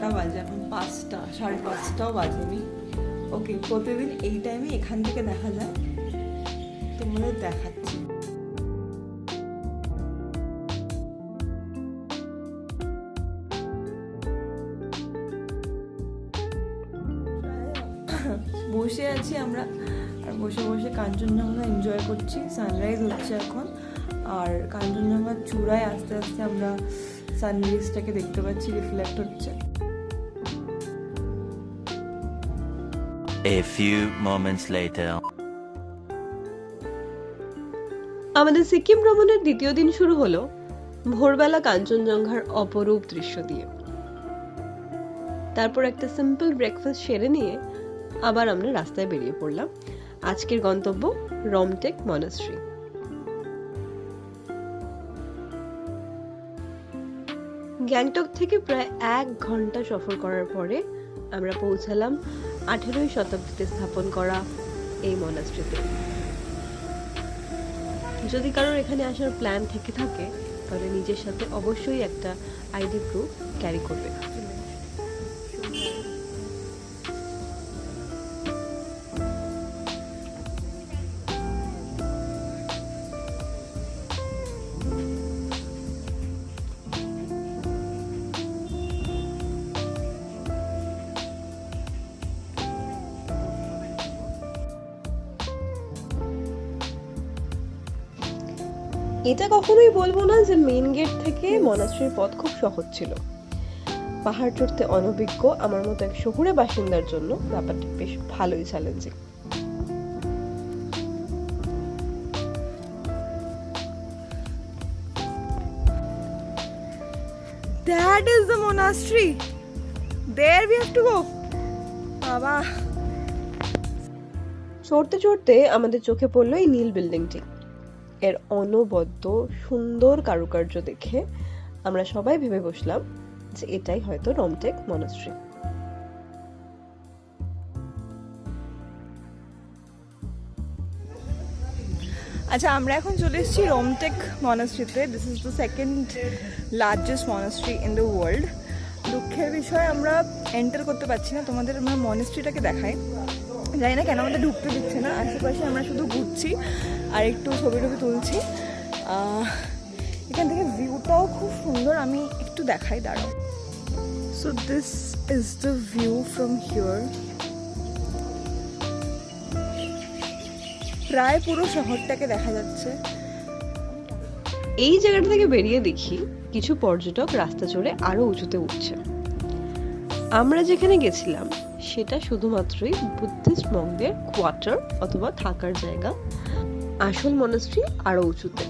কটা বাজে এখন? 5টা, 5:30টাও বাজেনি। ওকে, প্রতিদিন এই টাইমে এখান থেকে দেখা যায়, তোমাদের দেখাচ্ছি। বসে আছি আমরা, আর বসে বসে কাঞ্চনজঙ্ঘা এনজয় করছি। সানরাইজ হচ্ছে এখন, আর কাঞ্চনজঙ্ঘার চূড়ায় আস্তে আস্তে আমরা সানরাইজটাকে দেখতে পাচ্ছি, রিফ্লেক্ট হচ্ছে। A few moments later. আমাদের সিকিম ভ্রমণের দ্বিতীয় দিন শুরু হলো ভোরবেলা কাঞ্চনজঙ্ঘার অপরূপ দৃশ্য দিয়ে। তারপর একটা সিম্পল ব্রেকফাস্ট সেরে নিয়ে আবার আমরা রাস্তায় বেরিয়ে পড়লাম। আজকের গন্তব্য রমটেক মনাস্ট্রি। গ্যাংটক থেকে প্রায় 1 ঘন্টা সফর করার পরে আমরা পৌঁছালাম 18ই শতাব্দীতে স্থাপন করা এই মনাস্ট্রিতে। যদি কারোর এখানে আসার প্ল্যান থেকে থাকে তাহলে নিজের সাথে অবশ্যই একটা আইডি প্রুফ ক্যারি করবে। এটা কখনোই বলবো না যে মেইন গেট থেকে মনাস্ট্রির পথ খুব সহজ ছিল। পাহাড় চড়তে অনভিজ্ঞ আমার মতো এক শহুরে বাসিন্দার জন্য ব্যাপারটা বেশ ভালোই challenging. That is the monastery. There we have to go. বাবা, চড়তে চড়তে আমাদের চোখে পড়লো এই নীল বিল্ডিংটি। এর অনবদ্য সুন্দর কারুকার্য দেখে আমরা সবাই ভেবে বসলাম যে এটাই হয়তো রমটেক মনাস্ট্রি। আচ্ছা, আমরা এখন চলে এসেছি রমটেক মনাস্ট্রিতে। This is the second largest monastery in the world. দুঃখের বিষয় আমরা এন্টার করতে পারছি না। তোমাদের আমরা মনাস্ট্রিটাকে দেখাই, জানি না কেন আমাদের ঢুকতে দিচ্ছে না। আশেপাশে আমরা শুধু ঘুরছি আর একটু ছবি টবি তুলছি। এখান থেকে ভিউটাও খুব সুন্দর, আমি একটু দেখাই, দাঁড়াও। So this is the view from here. প্রায় পুরো শহরটাকে দেখা যাচ্ছে। এই জায়গাটা থেকে বেরিয়ে দেখি কিছু পর্যটক রাস্তা চড়ে আরো উঁচুতে উঠছে। আমরা যেখানে গেছিলাম সেটা শুধুমাত্রই বুদ্ধিস্ট মঙ্কদের কোয়ার্টার অথবা থাকার জায়গা। আসল মনাস্ট্রি আরো উঁচুতে।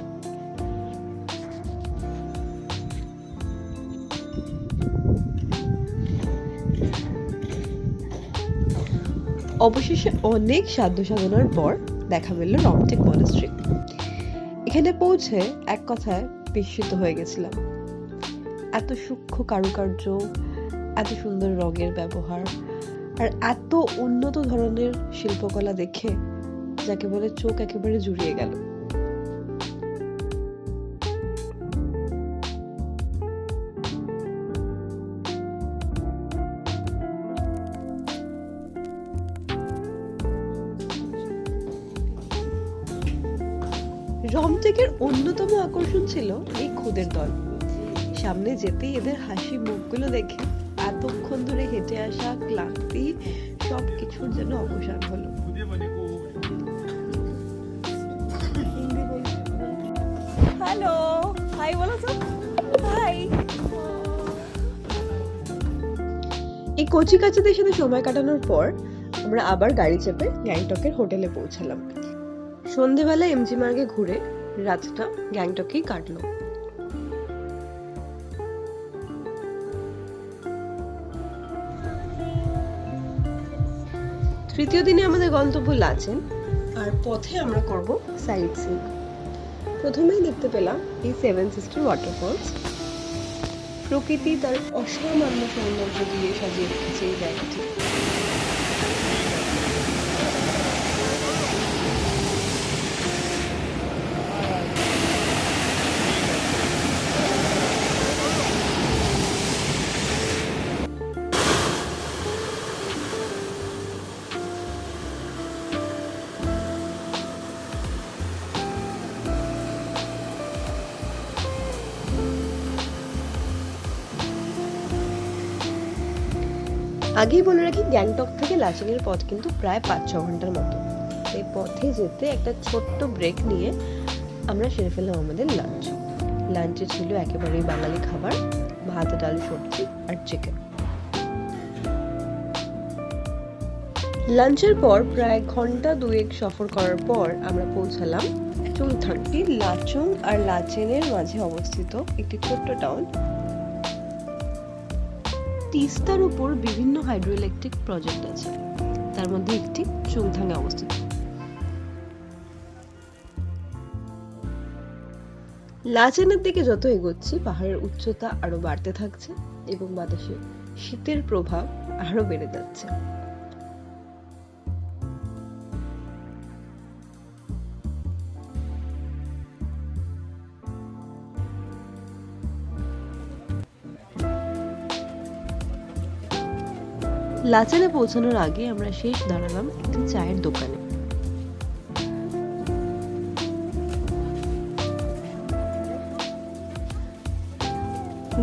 অবশেষে অনেক সাধ্য সাধনার পর দেখা মিলল রমটেক মনাস্ট্রি। এখানে পৌঁছে এক কথায় বিস্মিত হয়ে গেছিলাম। এত সূক্ষ্ম কারুকার্য, এত সুন্দর রঙের ব্যবহার আর এত উন্নত ধরনের শিল্পকলা দেখে যাকে বলে চোখ একেবারে জুড়িয়ে গেল। রমটেকের অন্যতম আকর্ষণ ছিল এই খুদের দল। সামনে যেতেই এদের হাসি মুখগুলো দেখে এতক্ষণ ধরে হেঁটে আসা ক্লান্তি সবকিছুর যেন অবসান হলো। হ্যালো, হাই বলো তো। হাই। এই কচি কাচাদের সাথে সময় কাটানোর পর আমরা আবার গাড়ি চেপে গ্যাংটকের হোটেলে পৌঁছালাম। সন্ধেবেলা mgmarg ঘুরে রাতটা গ্যাংটকেই কাটলো। তৃতীয় দিনে আমাদের গন্তব্য লাচেন, আর পথে আমরা করব সাইট সিইং। প্রথমেই দেখতে পেলাম এই 7 সিস্টার ওয়াটারফলস। প্রকৃতি তার অসামান্য সৌন্দর্য দিয়ে সাজিয়ে রেখেছে এই জায়গাটি। আগেই বলে রাখি, গ্যাংটক থেকে লাচেনের পথ কিন্তু প্রায় 5-6 ঘন্টার মতো। এই পথে যেতে একটা ছোট্ট ব্রেক নিয়ে আমরা সেরে ফেললাম আমাদের লাঞ্চ। লাঞ্চে ছিল একেবারেই বাঙালি খাবার, ভাত, ডাল, সবজি আর চিকেন। লাঞ্চের পর প্রায় ঘন্টা 2 সফর করার পর আমরা পৌঁছালাম চুংথাংটি। লাচুং আর লাচেনের মাঝে অবস্থিত একটি ছোট্ট টাউন। তিস্তার উপর বিভিন্ন হাইড্রো ইলেকট্রিক প্রজেক্ট আছে, তার মধ্যে একটি চুংথাংয়ে অবস্থিত। লাচেনের দিকে যত এগোচ্ছি পাহাড়ের উচ্চতা আরো বাড়তে থাকছে এবং বাতাসে শীতের প্রভাব আরো বেড়ে যাচ্ছে। লাচেনে পৌঁছানোর আগে আমরা শেষ দাঁড়ালাম একটি চায়ের দোকানে।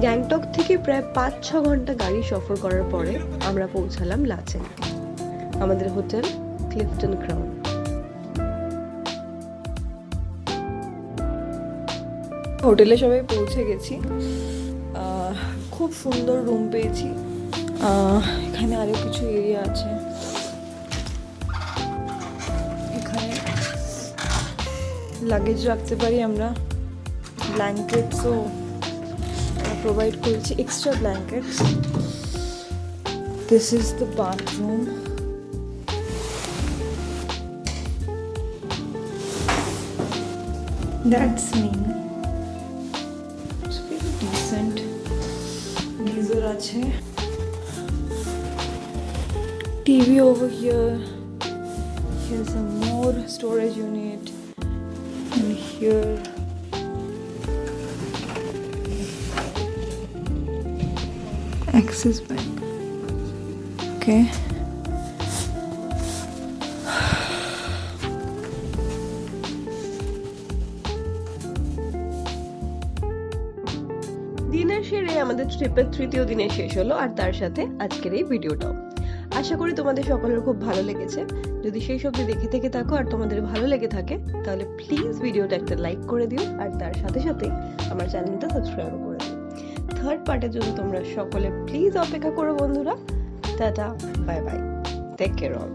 গ্যাংটক থেকে প্রায় 5-6 ঘন্টা গাড়ি সফর করার পরে আমরা পৌঁছালাম লাচেন। আমাদের হোটেল ক্লিফটন ক্রাউন। হোটেলে সবাই পৌঁছে গেছি। খুব সুন্দর রুম পেয়েছি। এখানে আরো কিছু এরিয়া আছে। এখানে লাগেজ রাখতে পারি আমরা। ব্ল্যাঙ্কেটসও প্রোভাইড করেছি, extra blankets. This is the bathroom. That's me. It's very dissent. Geyser আছে। TV over here. Here's some more storage unit, and here Axis Bank. Okay. দিনের সেরে আমাদের ট্রিপের 3য় দিনে শেষ হলো, আর তার সাথে আজকের এই ভিডিওটাও। আশা করি তোমাদের সকলের খুব ভালো লেগেছে। যদি সেই সবজি দেখে থেকে থাকো আর তোমাদের ভালো লেগে থাকে তাহলে প্লিজ ভিডিওটা একটা লাইক করে দিও, আর তার সাথে সাথে আমার চ্যানেলটা সাবস্ক্রাইব করে দিও। থার্ড পার্টের জন্য তোমরা সকলে প্লিজ অপেক্ষা করো বন্ধুরা। Tata, bye bye, take care all.